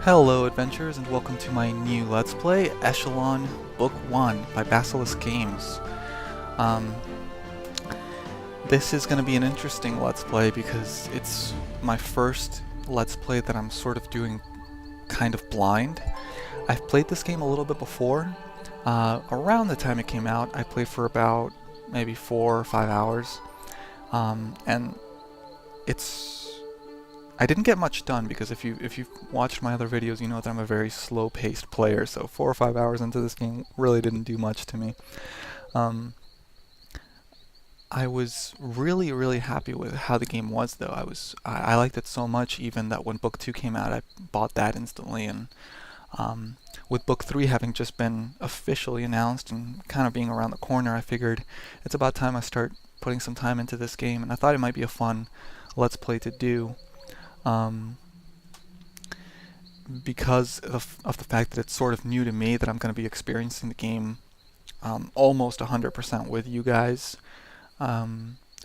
Hello adventurers and welcome to my new Let's Play, Eschalon Book 1 by Basilisk Games. Um, this is going to be an interesting Let's Play because it's my first Let's Play that I'm sort of doing kind of blind. I've played this game a little bit before. Around the time it came out, I played for about maybe 4 or 5 hours. And I didn't get much done because if you've watched my other videos, you know that I'm a very slow-paced player. So 4 or 5 hours into this game really didn't do much to me. I was really happy with how the game was, though. I liked it so much, even that when Book 2 came out, I bought that instantly. And with Book 3 having just been officially announced and kind of being around the corner, I figured it's about time I start putting some time into this game. And I thought it might be a fun Let's Play to do. Because of the fact that it's sort of new to me, that I'm going to be experiencing the game almost 100% with you guys,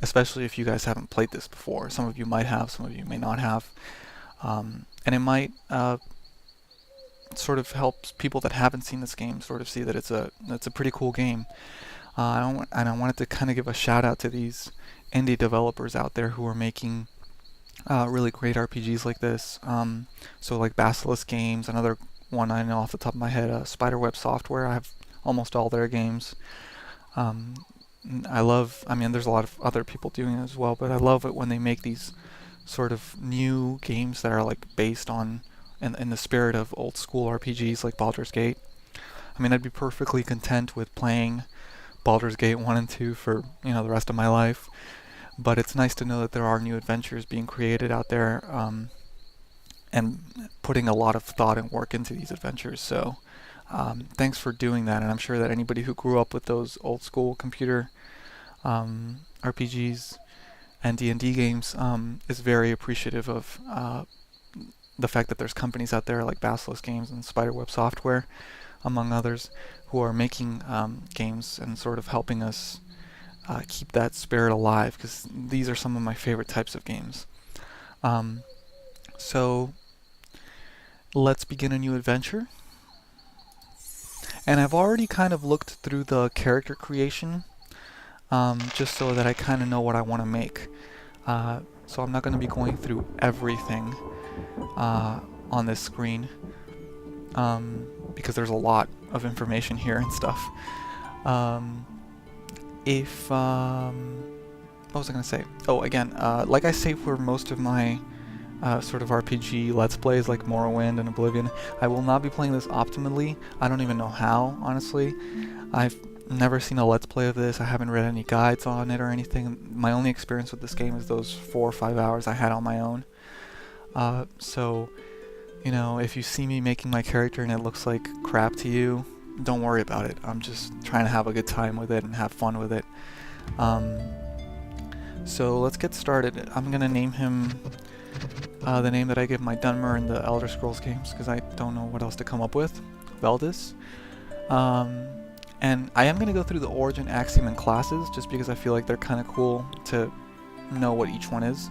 especially if you guys haven't played this before. Some of you might have, some of you may not have, and it might sort of help people that haven't seen this game sort of see that it's a pretty cool game. And I wanted to kind of give a shout out to these indie developers out there who are making really great RPGs like this. So like Basilisk Games, another one I know off the top of my head, Spiderweb Software. I have almost all their games. I mean, there's a lot of other people doing it as well, but I love it when they make these sort of new games that are like based on, in the spirit of old school RPGs like Baldur's Gate. I mean, I'd be perfectly content with playing Baldur's Gate 1 and 2 for, the rest of my life. But it's nice to know that there are new adventures being created out there, and putting a lot of thought and work into these adventures. So thanks for doing that, and I'm sure that anybody who grew up with those old school computer RPGs and D&D games is very appreciative of the fact that there's companies out there like Basilisk Games and Spiderweb Software, among others, who are making games and sort of helping us keep that spirit alive, because these are some of my favorite types of games. So let's begin a new adventure. And I've already kind of looked through the character creation, just so that I kind of know what I want to make. So I'm not going to be going through everything on this screen, because there's a lot of information here and stuff. What was I going to say? Oh, again, like I say for most of my sort of RPG Let's Plays like Morrowind and Oblivion, I will not be playing this optimally. I don't even know how, honestly. I've never seen a Let's Play of this. I haven't read any guides on it or anything. My only experience with this game is those 4 or 5 hours I had on my own. So, if you see me making my character and it looks like crap to you, don't worry about it. I'm just trying to have a good time with it and have fun with it. So let's get started. I'm gonna name him the name that I give my Dunmer in the Elder Scrolls games, because I don't know what else to come up with. Veldis. And I am gonna go through the origin, axiom, and classes, just because I feel like they're kind of cool to know what each one is.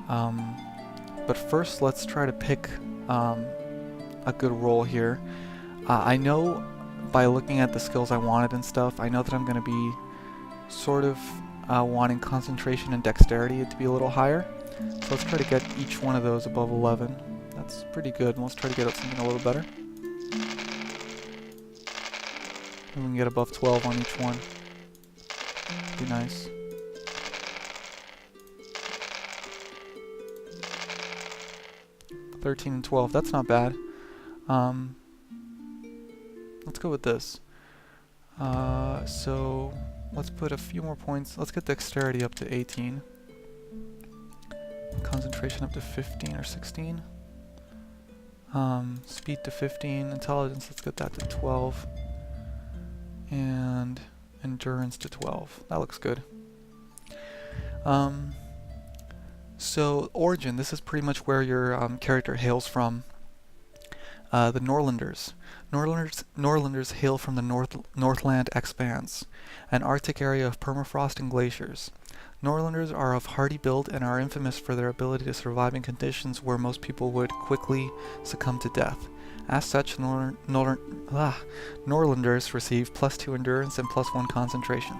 But first, let's try to pick a good role here. I know by looking at the skills I wanted and stuff, I know that I'm going to be sort of wanting concentration and dexterity to be a little higher. So let's try to get each one of those above 11. That's pretty good. Let's try to get up something a little better. And we can get above 12 on each one. Be nice. $13 and $12. That's not bad. Let's go with this. So let's put a few more points. Let's get dexterity up to 18. Concentration up to 15 or 16. Speed to 15. Intelligence, let's get that to 12. And endurance to 12. That looks good. So origin, this is pretty much where your character hails from. The Norlanders. Norlanders hail from the Northland Expanse, an Arctic area of permafrost and glaciers. Norlanders are of hardy build and are infamous for their ability to survive in conditions where most people would quickly succumb to death. As such, Norlanders receive +2 endurance and +1 concentration.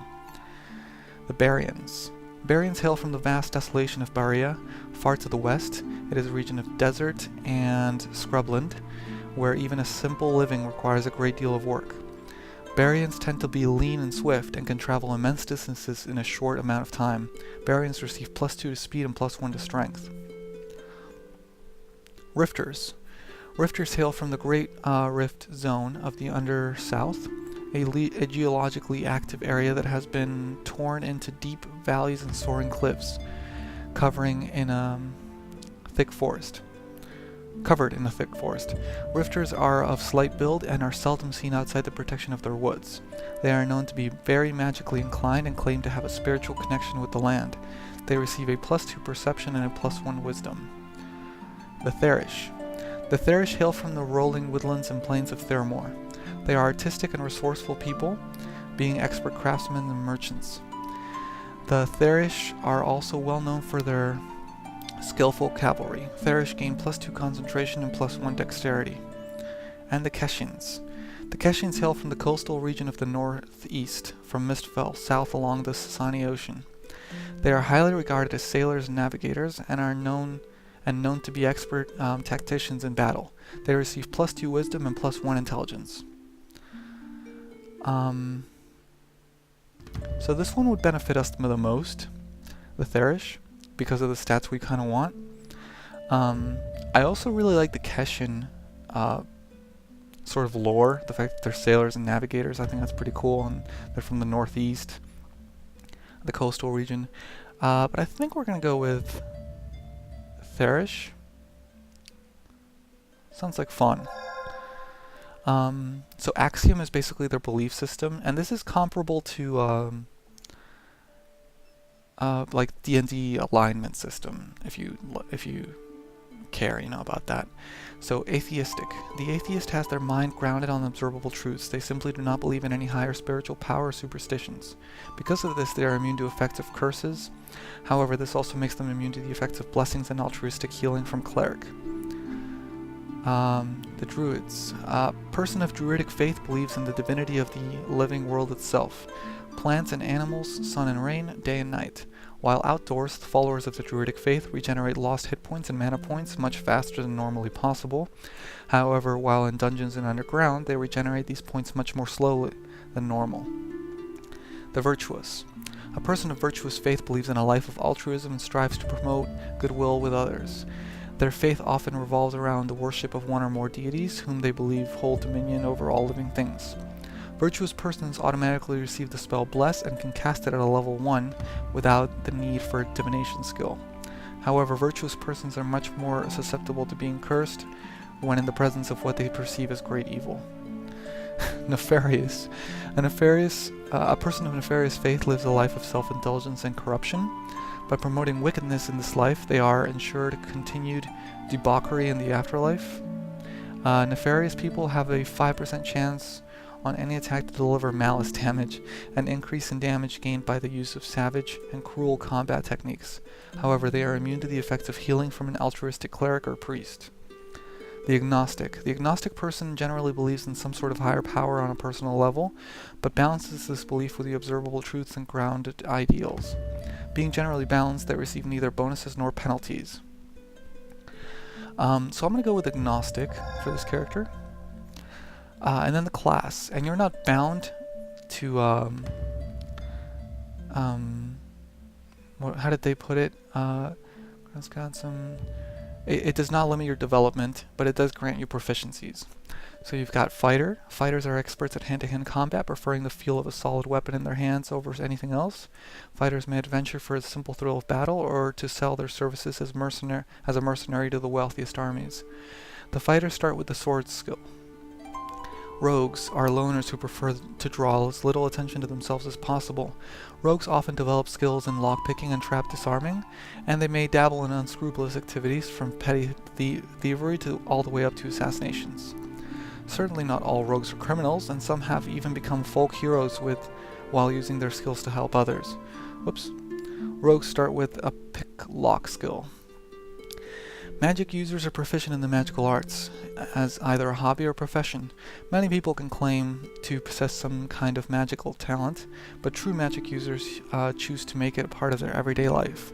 The Barians. Barians hail from the vast desolation of Baria, far to the west. It is a region of desert and scrubland, where even a simple living requires a great deal of work. Barians tend to be lean and swift and can travel immense distances in a short amount of time. Barians receive +2 to speed and +1 to strength. Rifters. Rifters hail from the Great Rift Zone of the Under-South, a geologically active area that has been torn into deep valleys and soaring cliffs, covered in a thick forest. Rifters are of slight build and are seldom seen outside the protection of their woods. They are known to be very magically inclined and claim to have a spiritual connection with the land. They receive a +2 perception and a +1 wisdom. The Therish. The Therish hail from the rolling woodlands and plains of Theramore. They are artistic and resourceful people, being expert craftsmen and merchants. The Therish are also well known for their skillful cavalry. Therish gain +2 concentration and +1 dexterity. And the Keshins. The Keshins hail from the coastal region of the northeast, from Mistfell, south along the Sasani Ocean. They are highly regarded as sailors and navigators, and are known to be expert tacticians in battle. They receive +2 wisdom and +1 intelligence. So this one would benefit us the most, the Therish, because of the stats we kind of want. I also really like the Keshin sort of lore, the fact that they're sailors and navigators. I think that's pretty cool, and they're from the northeast, the coastal region. But I think we're going to go with Therish. Sounds like fun. So Axiom is basically their belief system, and this is comparable to like D&D alignment system, if you care, about that. So atheistic. The atheist has their mind grounded on observable truths. They simply do not believe in any higher spiritual power or superstitions. Because of this, they are immune to effects of curses. However, this also makes them immune to the effects of blessings and altruistic healing from cleric. The Druids. A person of druidic faith believes in the divinity of the living world itself. Plants and animals, sun and rain, day and night. While outdoors, the followers of the druidic faith regenerate lost hit points and mana points much faster than normally possible. However, while in dungeons and underground, they regenerate these points much more slowly than normal. The Virtuous. A person of virtuous faith believes in a life of altruism and strives to promote goodwill with others. Their faith often revolves around the worship of one or more deities, whom they believe hold dominion over all living things. Virtuous persons automatically receive the spell Bless and can cast it at a level 1 without the need for a divination skill. However, virtuous persons are much more susceptible to being cursed when in the presence of what they perceive as great evil. Nefarious. A person of nefarious faith lives a life of self-indulgence and corruption. By promoting wickedness in this life, they are ensured continued debauchery in the afterlife. Nefarious people have a 5% chance on any attack to deliver malice damage, an increase in damage gained by the use of savage and cruel combat techniques. However, they are immune to the effects of healing from an altruistic cleric or priest. The Agnostic. The agnostic person generally believes in some sort of higher power on a personal level, but balances this belief with the observable truths and grounded ideals. Being generally balanced, they receive neither bonuses nor penalties. So I'm going to go with Agnostic for this character. And then the class. And you're not bound to, how did they put it? It's got some... It does not limit your development, but it does grant you proficiencies. So you've got Fighter. Fighters are experts at hand-to-hand combat, preferring the feel of a solid weapon in their hands over anything else. Fighters may adventure for the simple thrill of battle, or to sell their services as a mercenary to the wealthiest armies. The fighters start with the sword skill. Rogues are loners who prefer to draw as little attention to themselves as possible. Rogues often develop skills in lockpicking and trap disarming, and they may dabble in unscrupulous activities from petty thievery to all the way up to assassinations. Certainly not all rogues are criminals, and some have even become folk heroes while using their skills to help others. Whoops. Rogues start with a pick lock skill. Magic users are proficient in the magical arts, as either a hobby or profession. Many people can claim to possess some kind of magical talent, but true magic users choose to make it a part of their everyday life,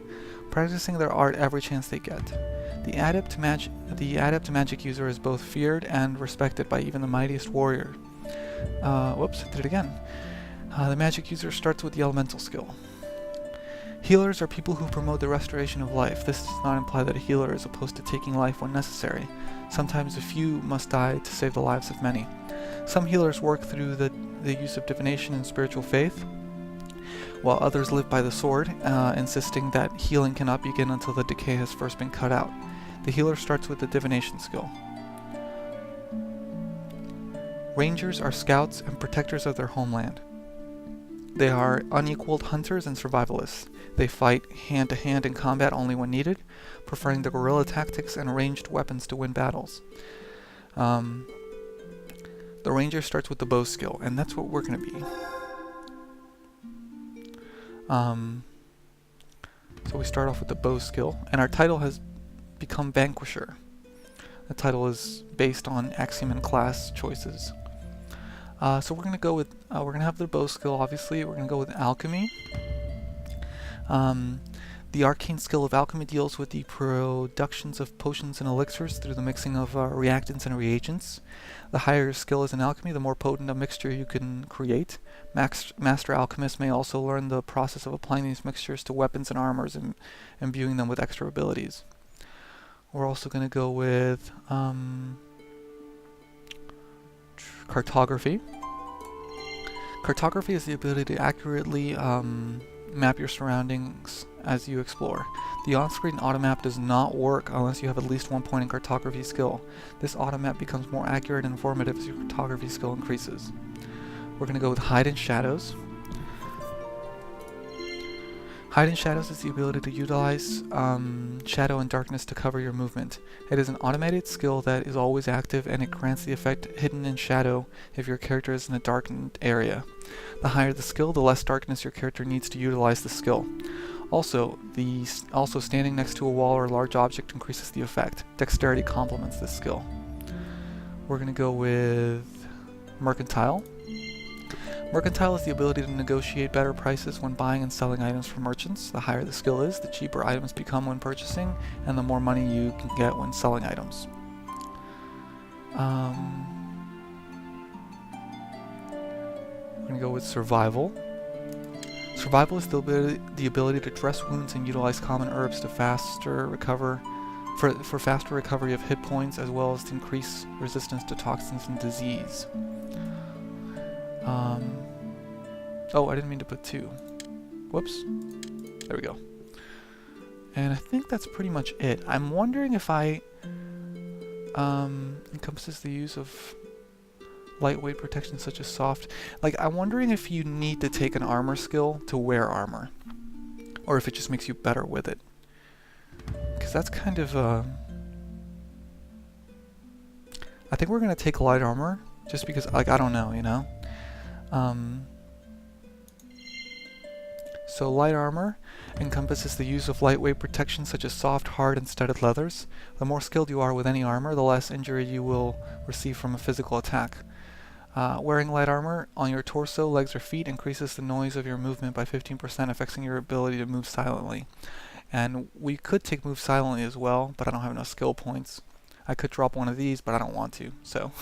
practicing their art every chance they get. The adept magic user is both feared and respected by even the mightiest warrior. Whoops, I did it again. The magic user starts with the elemental skill. Healers are people who promote the restoration of life. This does not imply that a healer is opposed to taking life when necessary. Sometimes a few must die to save the lives of many. Some healers work through the use of divination and spiritual faith, while others live by the sword, insisting that healing cannot begin until the decay has first been cut out. The healer starts with the divination skill. Rangers are scouts and protectors of their homeland. They are unequaled hunters and survivalists. They fight hand-to-hand in combat only when needed, preferring the guerrilla tactics and ranged weapons to win battles. The ranger starts with the bow skill, and that's what we're going to be. So we start off with the bow skill, and our title has become Vanquisher. The title is based on axiom and class choices. So we're going to go with, we're going to have the bow skill, obviously. We're going to go with alchemy. The arcane skill of alchemy deals with the productions of potions and elixirs through the mixing of reactants and reagents. The higher your skill is in alchemy, the more potent a mixture you can create. Master alchemists may also learn the process of applying these mixtures to weapons and armors and imbuing them with extra abilities. We're also going to go with cartography. Cartography is the ability to accurately map your surroundings as you explore. The on-screen automap does not work unless you have at least 1 point in cartography skill. This automap becomes more accurate and informative as your cartography skill increases. We're going to go with hide in shadows. Hide in shadows is the ability to utilize shadow and darkness to cover your movement. It is an automated skill that is always active, and it grants the effect hidden in shadow if your character is in a darkened area. The higher the skill, the less darkness your character needs to utilize the skill. Also standing next to a wall or a large object increases the effect. Dexterity complements this skill. We're going to go with mercantile. Mercantile is the ability to negotiate better prices when buying and selling items from merchants. The higher the skill is, the cheaper items become when purchasing, and the more money you can get when selling items. We're going to go with survival. Survival is the ability to dress wounds and utilize common herbs to faster recovery of hit points, as well as to increase resistance to toxins and disease. Oh, I didn't mean to put 2. Whoops. There we go. And I think that's pretty much it. I'm wondering if I encompasses the use of lightweight protection such as soft. Like, I'm wondering if you need to take an armor skill to wear armor, or if it just makes you better with it. Because that's kind of I think we're gonna take light armor just because, like, I don't know, you know. So light armor encompasses the use of lightweight protection such as soft, hard, and studded leathers. The more skilled you are with any armor, the less injury you will receive from a physical attack. Wearing light armor on your torso, legs, or feet increases the noise of your movement by 15%, affecting your ability to move silently. And we could take move silently as well, but I don't have enough skill points. I could drop one of these, but I don't want to, so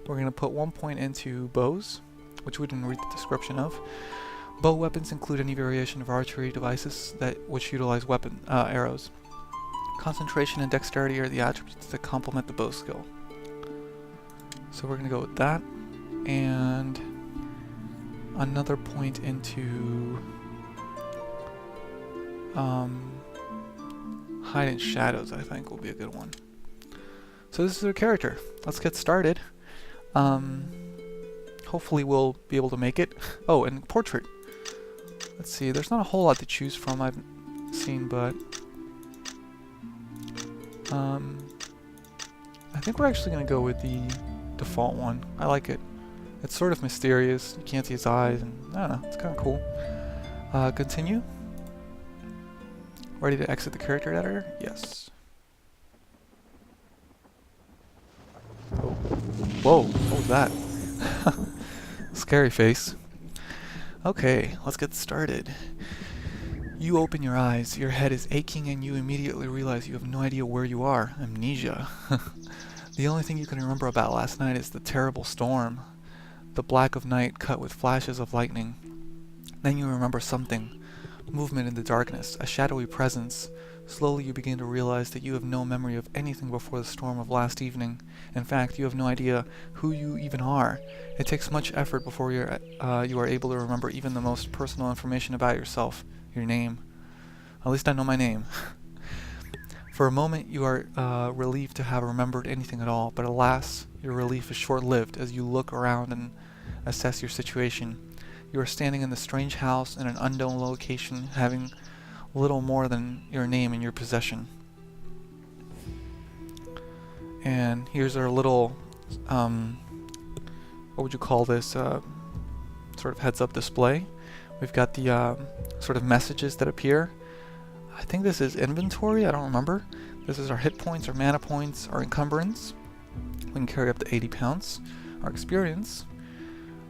we're going to put 1 point into bows, which we didn't read the description of. Bow weapons include any variation of archery devices which utilize arrows. Concentration and dexterity are the attributes that complement the bow skill. So we're going to go with that, and another point into hide in shadows, I think, will be a good one. So this is our character. Let's get started. Hopefully we'll be able to make it. Oh, and portrait. Let's see, there's not a whole lot to choose from I've seen, but I think we're actually going to go with the default one. I like it. It's sort of mysterious. You can't see his eyes, and I don't know, it's kind of cool. Continue. Ready to exit the character editor? Yes. Oh. Whoa, what was that? Scary face. Okay, let's get started. You open your eyes, your head is aching, and you immediately realize you have no idea where you are. Amnesia. The only thing you can remember about last night is the terrible storm, the black of night cut with flashes of lightning. Then you remember something. Movement in the darkness, a shadowy presence. Slowly you begin to realize that you have no memory of anything before the storm of last evening. In fact, you have no idea who you even are. It takes much effort before you are able to remember even the most personal information about yourself, your name. At least I know my name. For a moment you are relieved to have remembered anything at all, but alas, your relief is short-lived as you look around and assess your situation. You are standing in the strange house in an unknown location, having little more than your name in your possession. And here's our little, what would you call this, sort of heads-up display. We've got the sort of messages that appear. I think this is inventory, I don't remember. This is our hit points, our mana points, our encumbrance. We can carry up to 80 pounds. Our experience.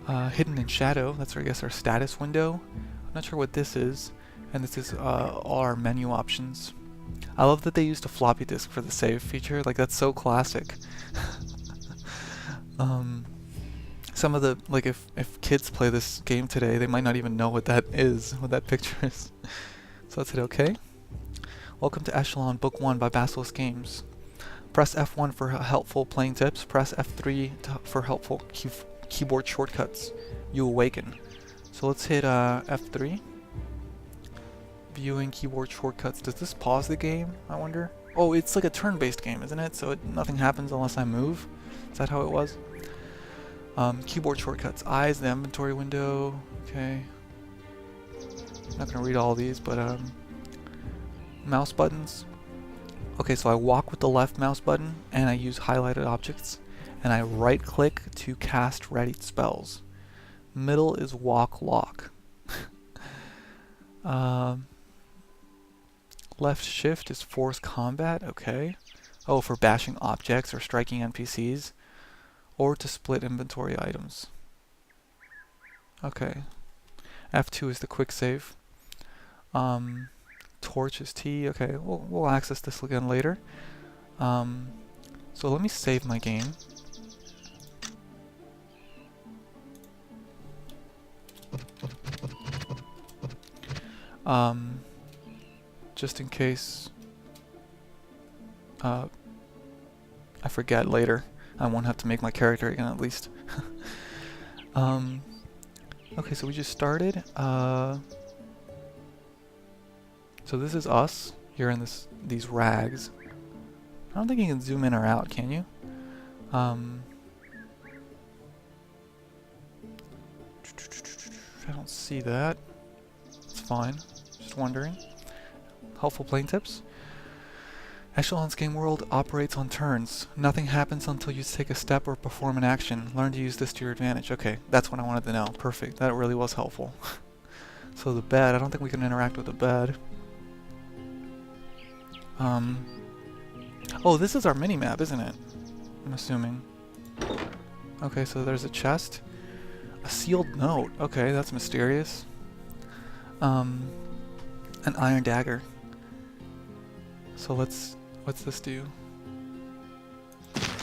Hidden in shadow, that's I guess our status window. I'm not sure what this is. And this is all our menu options. I love that they used a floppy disk for the save feature. Like, that's so classic. Some of the, like, if kids play this game today, they might not even know what that is, what that picture is. So let's hit OK. Welcome to Eschalon Book 1 by Basilisk Games. Press F1 for helpful playing tips. Press F3 for helpful keyboard shortcuts. You awaken. So let's hit F3. Viewing keyboard shortcuts. Does this pause the game, I wonder? Oh, it's like a turn-based game, isn't it? So nothing happens unless I move. Is that how it was? Keyboard shortcuts. Eyes, the inventory window. Okay. I'm not going to read all these, but mouse buttons. Okay, so I walk with the left mouse button, and I use highlighted objects, and I right-click to cast ready spells. Middle is walk lock. Left shift is force combat, okay. Oh, for bashing objects or striking NPCs. Or to split inventory items. Okay. F2 is the quick save. Torch is T, okay, we'll access this again later. So let me save my game. Just in case I forget later. I won't have to make my character again, at least. Okay, so we just started. So this is us here in these rags. I don't think you can zoom in or out, can you? I don't see that. It's fine. Just wondering. Helpful playing tips. Eschalon's game world operates on turns. Nothing happens until you take a step or perform an action. Learn to use this to your advantage. Okay, that's what I wanted to know. Perfect. That really was helpful. So the bed, I don't think we can interact with the bed. Oh, this is our mini-map, isn't it? I'm assuming. Okay, so there's a chest. A sealed note. Okay, that's mysterious. An iron dagger. So what's this do?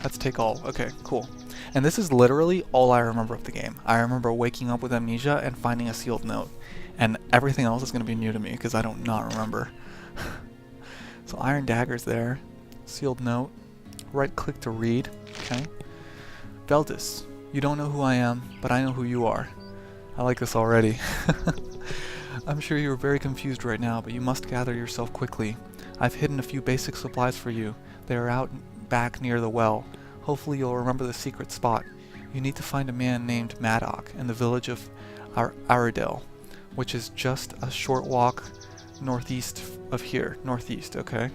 Let's take all. Okay, cool. And this is literally all I remember of the game. I remember waking up with amnesia and finding a sealed note. And everything else is going to be new to me because I don't not remember. So iron dagger's there. Sealed note. Right click to read. Okay. Veldis, you don't know who I am, but I know who you are. I like this already. I'm sure you're very confused right now, but you must gather yourself quickly. I've hidden a few basic supplies for you. They are out back near the well. Hopefully you'll remember the secret spot. You need to find a man named Maddock in the village of Aradel, which is just a short walk northeast of here. Northeast, okay?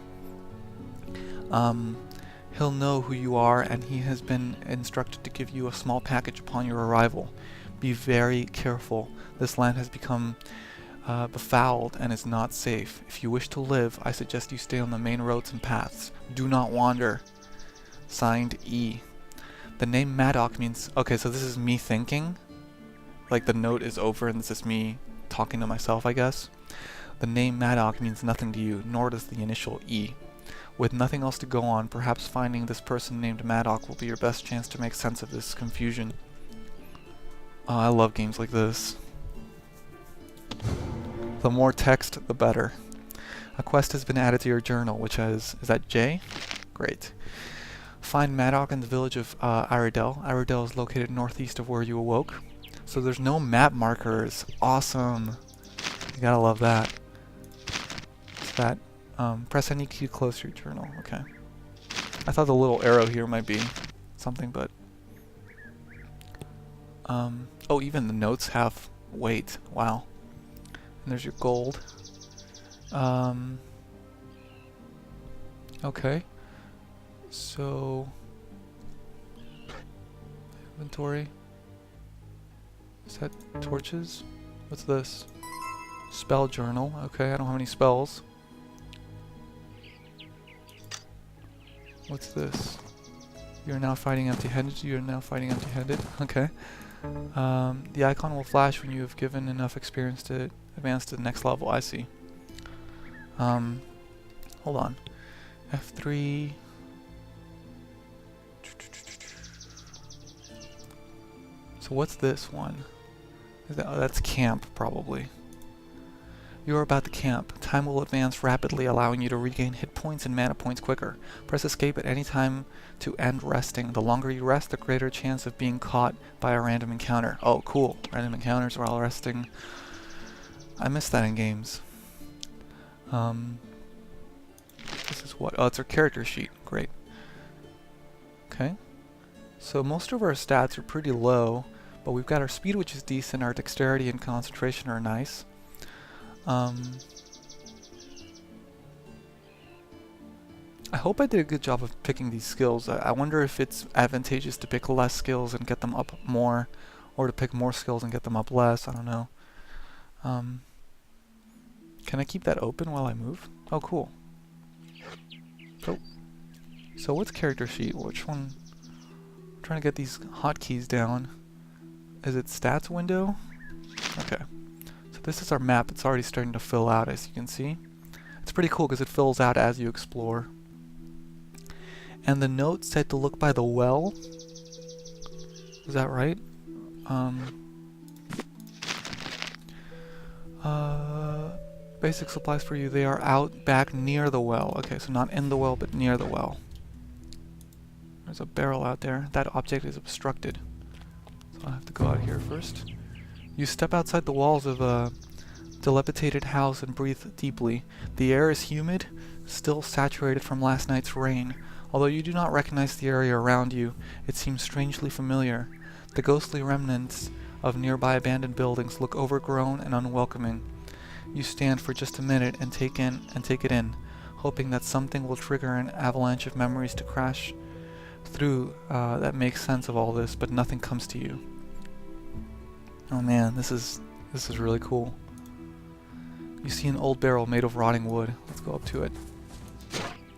He'll know who you are, and he has been instructed to give you a small package upon your arrival. Be very careful. This land has become befouled and is not safe. If you wish to live, I suggest you stay on the main roads and paths. Do not wander. Signed, E. The name Madoc means... Okay, so this is me thinking. Like the note is over and this is me talking to myself, I guess. The name Madoc means nothing to you, nor does the initial E. With nothing else to go on, perhaps finding this person named Madoc will be your best chance to make sense of this confusion. Oh, I love games like this. The more text, the better. A quest has been added to your journal, which has... Is that J? Great. Find Madoc in the village of Iredell. Iredell is located northeast of where you awoke. So there's no map markers. Awesome. You gotta love that. What's that? Press any key to close your journal. Okay. I thought the little arrow here might be something, but... oh, even the notes have weight. Wow. And there's your gold. Okay. So... Inventory. Is that torches? What's this? Spell journal. Okay, I don't have any spells. What's this? You're now fighting empty-handed. You're now fighting empty-handed. Okay. The icon will flash when you have given enough experience to advance to the next level. I see. Hold on. F3. So what's this one? Oh, that's camp, probably. You are about to camp. Time will advance rapidly, allowing you to regain hit points and mana points quicker. Press escape at any time to end resting. The longer you rest, the greater chance of being caught by a random encounter. Oh, cool. Random encounters while resting. I miss that in games. This is what? Oh, it's our character sheet. Great. Okay. So most of our stats are pretty low, but we've got our speed, which is decent. Our dexterity and concentration are nice. I hope I did a good job of picking these skills. I wonder if it's advantageous to pick less skills and get them up more, or to pick more skills and get them up less. I don't know. Can I keep that open while I move? Oh, cool. Oh. So what's character sheet? Which one? I'm trying to get these hotkeys down. Is it stats window? Okay. So this is our map. It's already starting to fill out, as you can see. It's pretty cool because it fills out as you explore. And the note said to look by the well. Is that right? Basic supplies for you. They are out back near the well. Okay, so not in the well, but near the well. There's a barrel out there. That object is obstructed. So I'll have to go out here first. You step outside the walls of a dilapidated house and breathe deeply. The air is humid, still saturated from last night's rain. Although you do not recognize the area around you, it seems strangely familiar. The ghostly remnants of nearby abandoned buildings look overgrown and unwelcoming. You stand for just a minute and take it in, hoping that something will trigger an avalanche of memories to crash through that makes sense of all this, but nothing comes to you. Oh man, this is really cool. You see an old barrel made of rotting wood. Let's go up to it.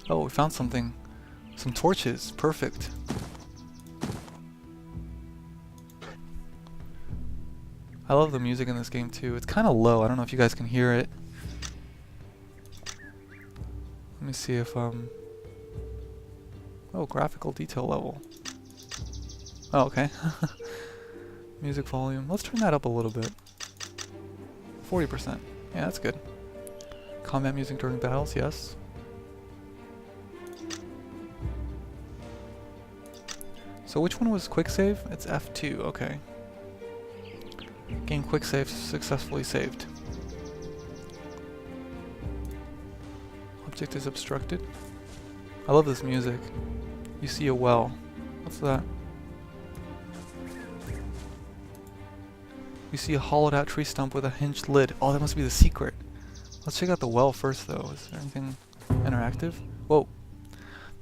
Oh, we found something. Some torches. Perfect. I love the music in this game too. It's kind of low. I don't know if you guys can hear it. Let me see if oh, graphical detail level. Oh, okay. Music volume. Let's turn that up a little bit. 40%. Yeah, that's good. Combat music during battles, yes. So which one was quick save? It's F2, okay. Game quick save successfully saved. Object is obstructed. I love this music. You see a well. What's that? You see a hollowed out tree stump with a hinged lid. Oh, that must be the secret. Let's check out the well first though. Is there anything interactive? Whoa.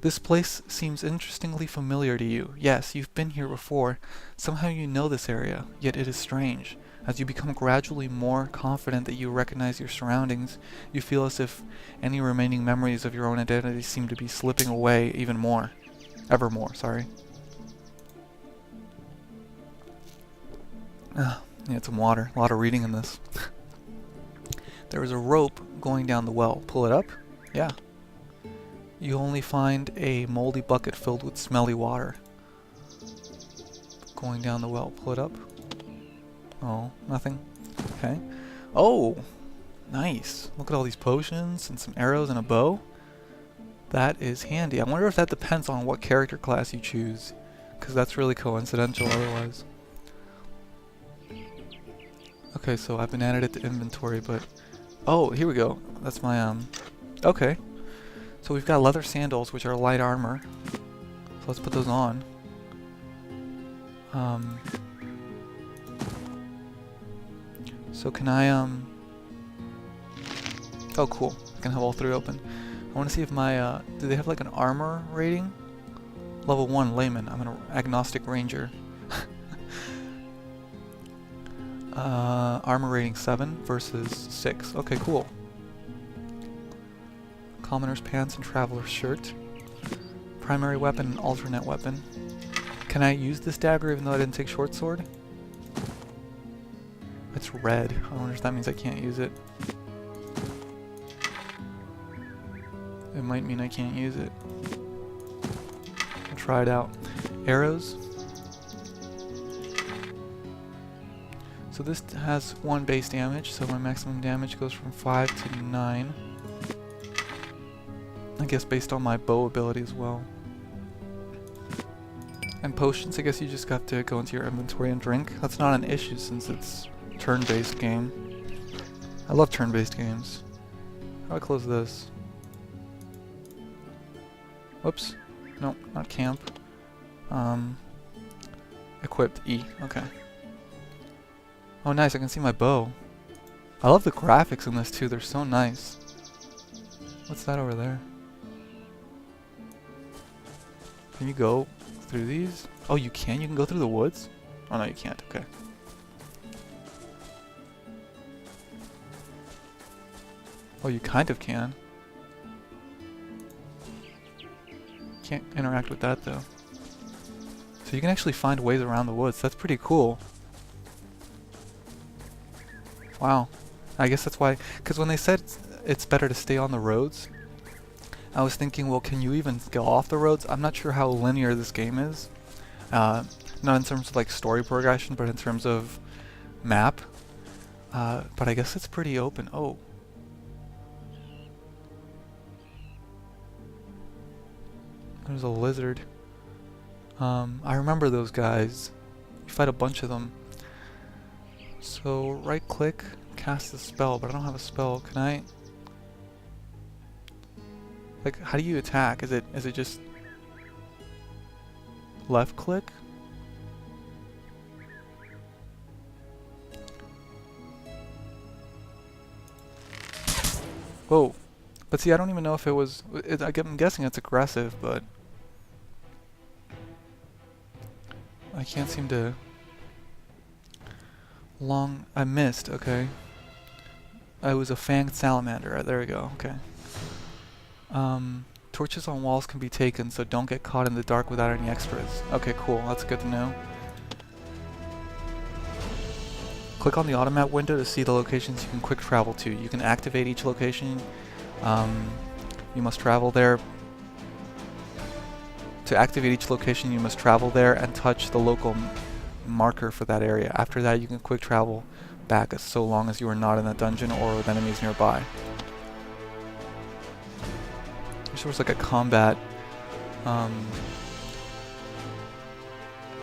This place seems interestingly familiar to you. Yes, you've been here before. Somehow you know this area, yet it is strange. As you become gradually more confident that you recognize your surroundings, you feel as if any remaining memories of your own identity seem to be slipping away even more. Ever more, sorry. Need some water. A lot of reading in this. There is a rope going down the well. Pull it up? Yeah. You only find a moldy bucket filled with smelly water. Going down the well. Pull it up. Oh, nothing. Okay. Oh! Nice. Look at all these potions and some arrows and a bow. That is handy. I wonder if that depends on what character class you choose, because that's really coincidental otherwise. Okay, so I've been added to inventory, but... Oh, here we go. That's my, Okay. So we've got leather sandals, which are light armor. So let's put those on. So can I, Oh, cool. I can have all three open. I want to see if my, do they have like an armor rating? Level 1, layman. I'm an agnostic ranger. Armor rating 7 versus 6. Okay, cool. Commoner's pants and traveler's shirt. Primary weapon and alternate weapon. Can I use this dagger even though I didn't take short sword? It's red. I wonder if that means I can't use it. It might mean I can't use it. I'll try it out. Arrows. So this has 1 base damage, so my maximum damage goes from 5 to 9. I guess based on my bow ability as well. And potions, I guess you just got to go into your inventory and drink. That's not an issue since it's a turn-based game. I love turn-based games. How do I close this? Whoops. Nope, not camp. Equipped E. Okay. Oh nice, I can see my bow. I love the graphics in this too, they're so nice. What's that over there? Can you go through these? Oh, you can? You can go through the woods? Oh no, you can't. Okay. Oh, you kind of can. Can't interact with that though. So you can actually find ways around the woods. That's pretty cool. Wow. I guess that's why, because when they said it's better to stay on the roads, I was thinking, well, can you even go off the roads? I'm not sure how linear this game is. Not in terms of like story progression, but in terms of map. But I guess it's pretty open. Oh. There's a lizard. I remember those guys. You fight a bunch of them. So right click, cast a spell, but I don't have a spell. Can I? Like, how do you attack? Is it just left click? Whoa. But see, I don't even know if it was... I'm guessing it's aggressive, but... I can't seem to... I missed, okay. I was a fanged salamander. There we go, okay. Torches on walls can be taken, so don't get caught in the dark without any extras. Okay, cool. That's good to know. Click on the automap window to see the locations you can quick travel to. You can activate each location. You must travel there. To activate each location, you must travel there and touch the local marker for that area. After that, you can quick travel back so long as you are not in a dungeon or with enemies nearby. There's sort of like a combat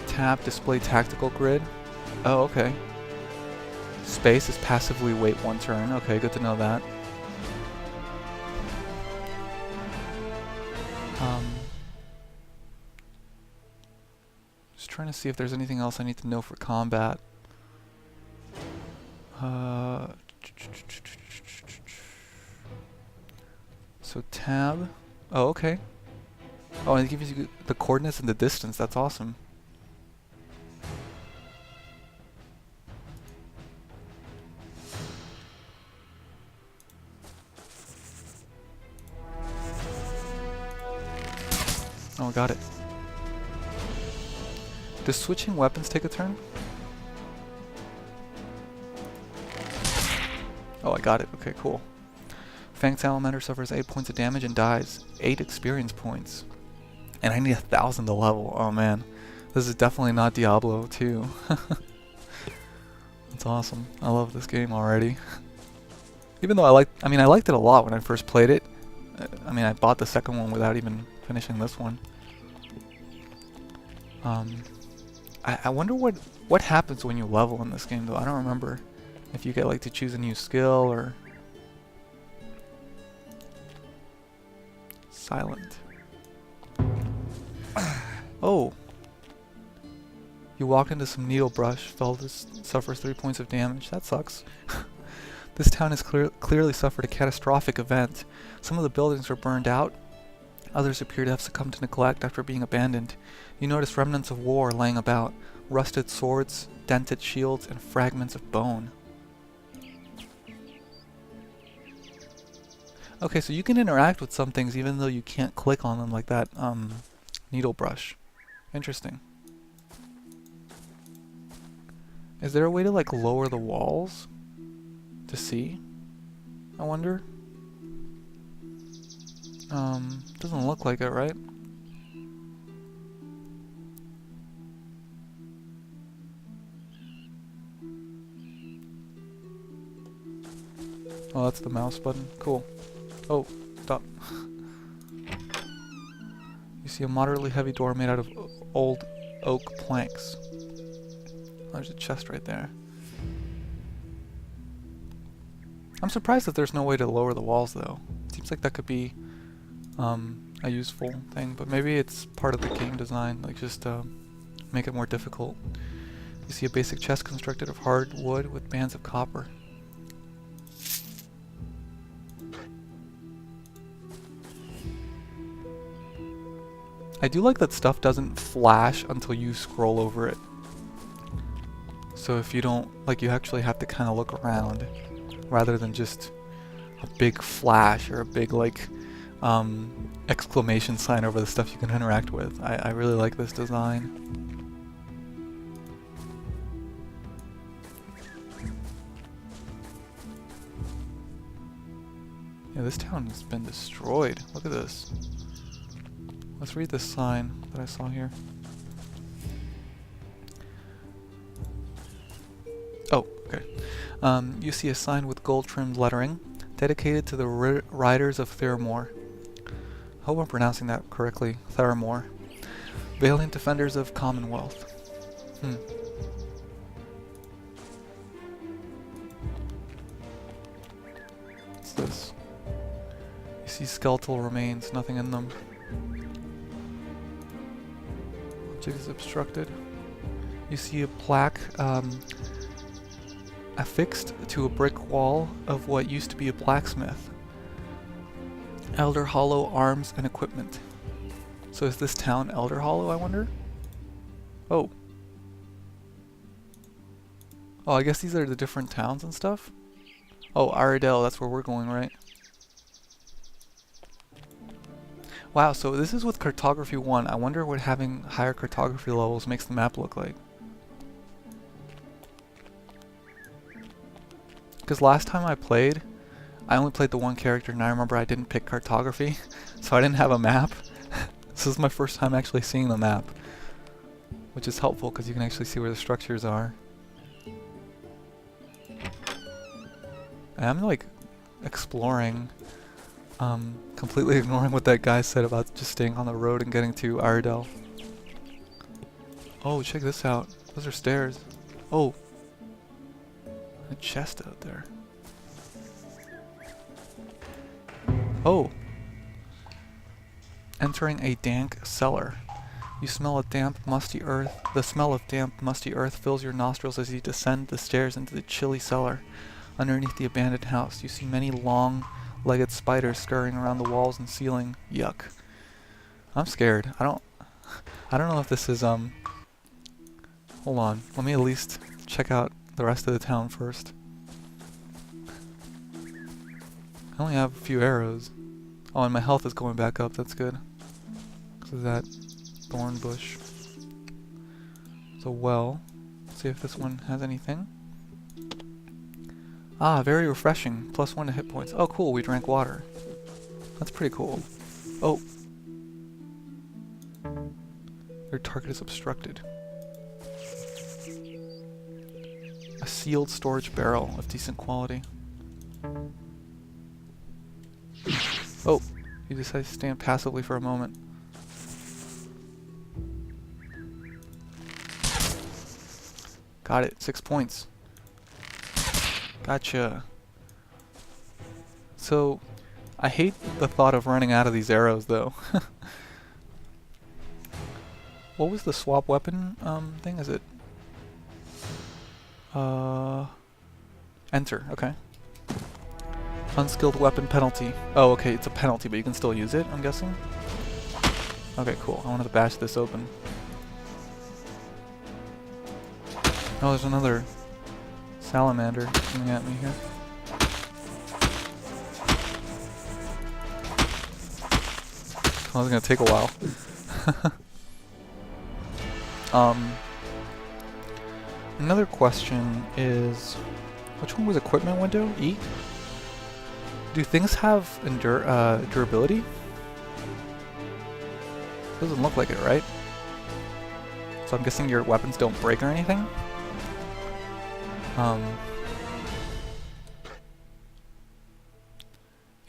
tab, display tactical grid. Oh, okay. Space is passively wait 1 turn. Okay, good to know that. Just trying to see if there's anything else I need to know for combat. So tab. Oh, okay. Oh, and it gives you the coordinates and the distance. That's awesome. Oh, I got it. Does switching weapons take a turn? Oh, I got it. Okay, cool. Fang Salamander suffers 8 points of damage and dies. 8 experience points. And I need 1,000 to level. Oh man. This is definitely not Diablo 2. That's awesome. I love this game already. Even though I liked it a lot when I first played it. I mean, I bought the second one without even finishing this one. I wonder what happens when you level in this game though. I don't remember if you get like to choose a new skill or... Silent. Oh! You walked into some needle brush, suffers 3 points of damage. That sucks. This town has clearly suffered a catastrophic event. Some of the buildings are burned out. Others appear to have succumbed to neglect after being abandoned. You notice remnants of war laying about. Rusted swords, dented shields, and fragments of bone. Okay, so you can interact with some things even though you can't click on them like that needle brush. Interesting. Is there a way to like lower the walls to see? I wonder. Doesn't look like it, right? Oh, that's the mouse button. Cool. Oh, stop. You see a moderately heavy door made out of old oak planks. Oh, there's a chest right there. I'm surprised that there's no way to lower the walls though. Seems like that could be a useful thing, but maybe it's part of the game design, like just make it more difficult. You see a basic chest constructed of hard wood with bands of copper. I do like that stuff doesn't flash until you scroll over it. So if you don't, like, you actually have to kind of look around rather than just a big flash or a big, like, exclamation sign over the stuff you can interact with. I really like this design. Yeah, this town has been destroyed. Look at this. Let's read this sign that I saw here. Oh, okay. You see a sign with gold-trimmed lettering, dedicated to the riders of Theramore. I hope I'm pronouncing that correctly. Theramore. Valiant defenders of Commonwealth. What's this? You see skeletal remains, nothing in them. Object is obstructed. You see a plaque affixed to a brick wall of what used to be a blacksmith. Elder Hollow arms and equipment. So is this town Elder Hollow, I wonder? Oh. Oh, I guess these are the different towns and stuff? Oh, Aridel, that's where we're going, right? Wow, so this is with Cartography 1. I wonder what having higher cartography levels makes the map look like. Because last time I played, I only played the one character, and I remember I didn't pick cartography, so I didn't have a map. This is my first time actually seeing the map, which is helpful because you can actually see where the structures are. And I'm like exploring, completely ignoring what that guy said about just staying on the road and getting to Aridel. Oh, check this out. Those are stairs. Oh. A chest out there. Oh. Entering a dank cellar. You smell a damp, musty earth. The smell of damp, musty earth fills your nostrils as you descend the stairs into the chilly cellar. Underneath the abandoned house, you see many long-legged spiders scurrying around the walls and ceiling. Yuck. I'm scared. I don't know if this is hold on. Let me at least check out the rest of the town first. I only have a few arrows. Oh, and my health is going back up. That's good. So that thorn bush. So well, let's see if this one has anything. Ah, very refreshing. +1 to hit points. Oh, cool. We drank water. That's pretty cool. Oh. Your target is obstructed. A sealed storage barrel of decent quality. Oh, you decided to stand passively for a moment. Got it. 6 points. Gotcha. So, I hate the thought of running out of these arrows, though. What was the swap weapon thing? Is it? Enter. Okay. Unskilled weapon penalty. Oh, okay. It's a penalty, but you can still use it, I'm guessing? Okay, cool. I wanted to bash this open. Oh, there's another salamander coming at me here. Oh, it's gonna take a while. Another question is, which one was equipment window? E? Do things have durability? Doesn't look like it, right? So I'm guessing your weapons don't break or anything?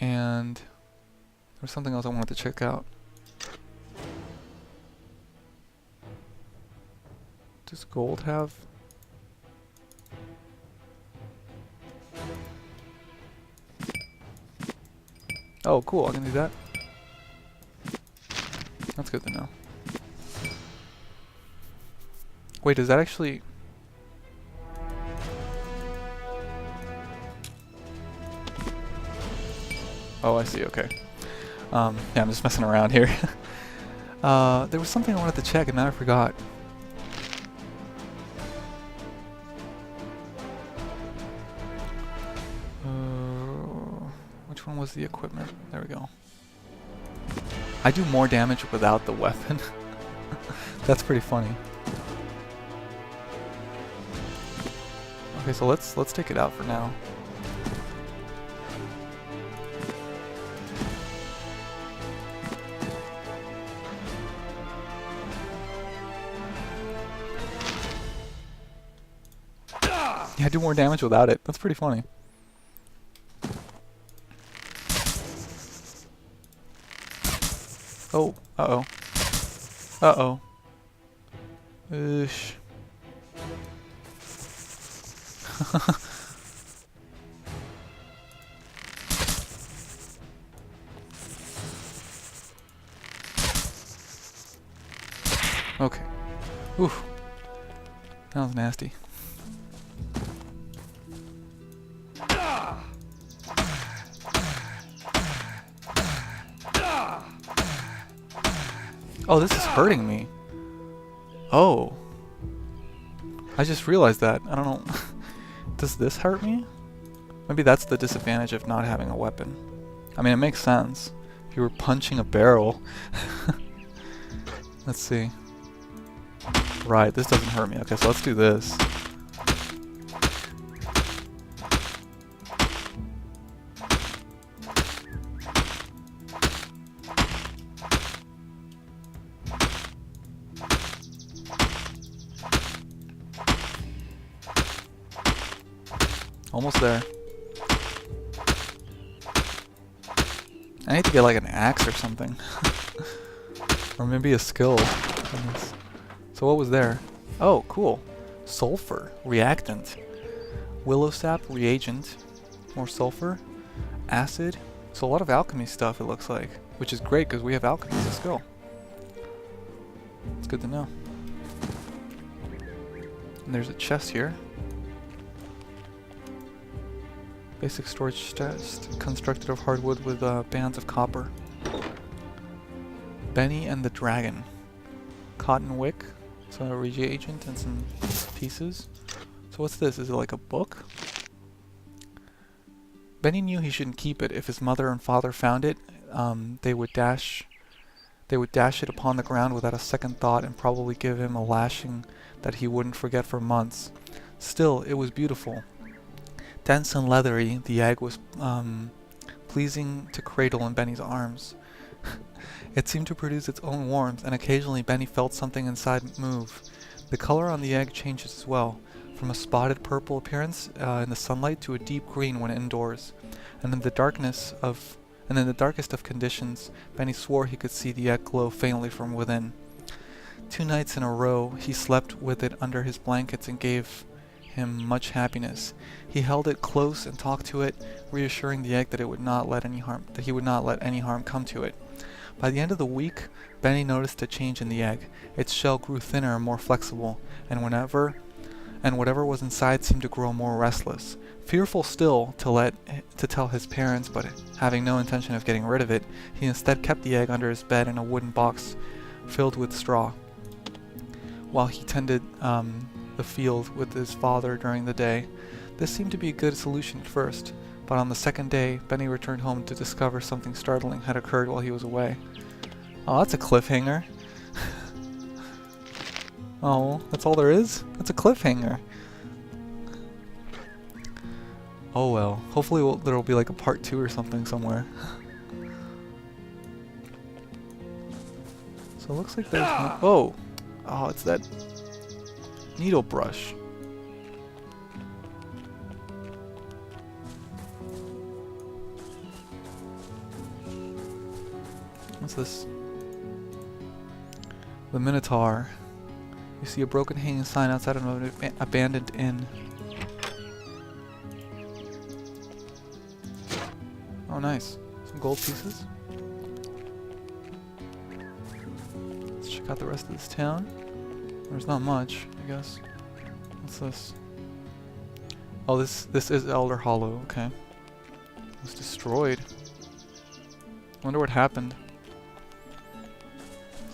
And there's something else I wanted to check out. Does gold have... Oh, cool, I can do that. That's good to know. Wait, does that actually... Oh, I see, okay. Yeah, I'm just messing around here. There was something I wanted to check and now I forgot. Which one was the equipment? There we go. I do more damage without the weapon. That's pretty funny. Okay, so let's take it out for now. Yeah, I do more damage without it. That's pretty funny. Oh, uh-oh. Uh-oh. Oosh. Okay. Oof. That was nasty. Oh, this is hurting me. Oh. I just realized that. I don't know. Does this hurt me? Maybe that's the disadvantage of not having a weapon. I mean, it makes sense. If you were punching a barrel. Let's see. Right, this doesn't hurt me. Okay, so let's do this. Almost there. I need to get like an axe or something. Or maybe a skill. So what was there? Oh, cool. Sulfur. Reactant. Willow sap. Reagent. More sulfur. Acid. So a lot of alchemy stuff it looks like. Which is great because we have alchemy as a skill. It's good to know. And there's a chest here. Basic storage chest, constructed of hardwood with bands of copper. Benny and the Dragon. Cotton wick, so a reagent and some pieces. So what's this? Is it like a book? Benny knew he shouldn't keep it. If his mother and father found it, they would dash They would dash it upon the ground without a second thought and probably give him a lashing that he wouldn't forget for months. Still, it was beautiful. Dense and leathery, the egg was pleasing to cradle in Benny's arms. It seemed to produce its own warmth, and occasionally Benny felt something inside move. The color on the egg changed as well, from a spotted purple appearance in the sunlight to a deep green when indoors. And in the darkest of conditions, Benny swore he could see the egg glow faintly from within. 2 nights in a row, he slept with it under his blankets and gave him much happiness. He held it close and talked to it, reassuring the egg that he would not let any harm come to it. By the end of the week, Benny noticed a change in the egg. Its shell grew thinner and more flexible, and whatever was inside seemed to grow more restless. Fearful still to tell his parents, but having no intention of getting rid of it, he instead kept the egg under his bed in a wooden box filled with straw. While he tended the field with his father during the day, this seemed to be a good solution at first. But on the second day, Benny returned home to discover something startling had occurred while he was away. Oh, that's a cliffhanger. Oh, that's all there is? That's a cliffhanger. Oh well. Hopefully there'll be like a part 2 or something somewhere. So it looks like there's no— oh! Oh, it's that needle brush. What's this? The Minotaur. You see a broken hanging sign outside of an abandoned inn. Oh, nice. Some gold pieces. Let's check out the rest of this town. There's not much, I guess. What's this? Oh, this is Elder Hollow. Okay. It was destroyed. Wonder what happened.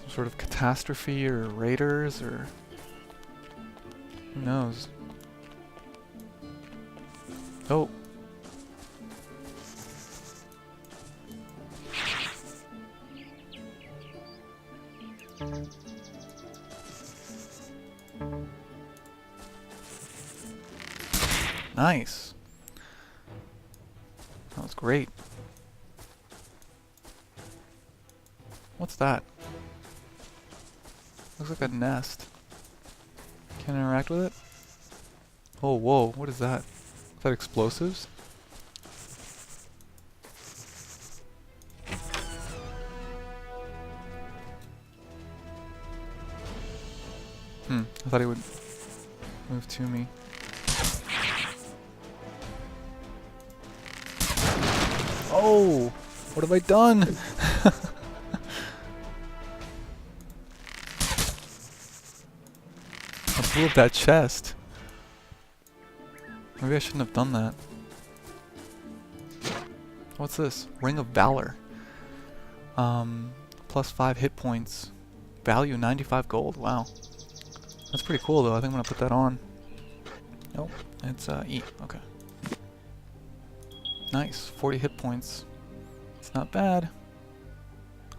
Some sort of catastrophe or raiders or who knows? Oh. Nice. That was great. What's that? Looks like a nest. Can I interact with it? Oh, whoa, what is that? Is that explosives? I thought he would move to me. Oh! What have I done? I blew up that chest. Maybe I shouldn't have done that. What's this? Ring of Valor. Plus 5 hit points. Value 95 gold. Wow. That's pretty cool though. I think I'm gonna put that on. Nope. It's E. Okay. Nice. 40 hit points. It's not bad.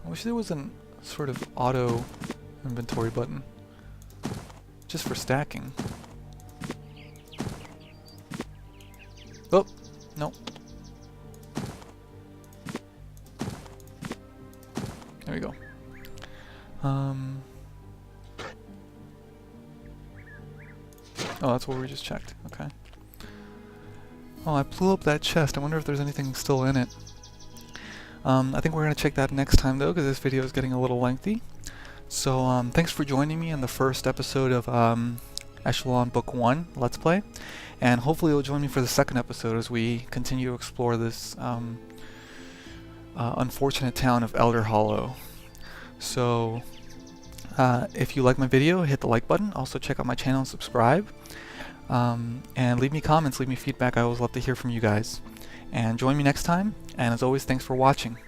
I wish there was an sort of auto inventory button. Just for stacking. Oh! Nope. There we go. Oh, that's what we just checked. Okay. Oh, I blew up that chest. I wonder if there's anything still in it. I think we're going to check that next time though, because this video is getting a little lengthy. So, thanks for joining me in the first episode of Eschalon Book 1 Let's Play. And hopefully you'll join me for the second episode as we continue to explore this unfortunate town of Elder Hollow. So, if you like my video, hit the like button. Also check out my channel and subscribe. And leave me comments, leave me feedback. I always love to hear from you guys. And join me next time. And as always, thanks for watching.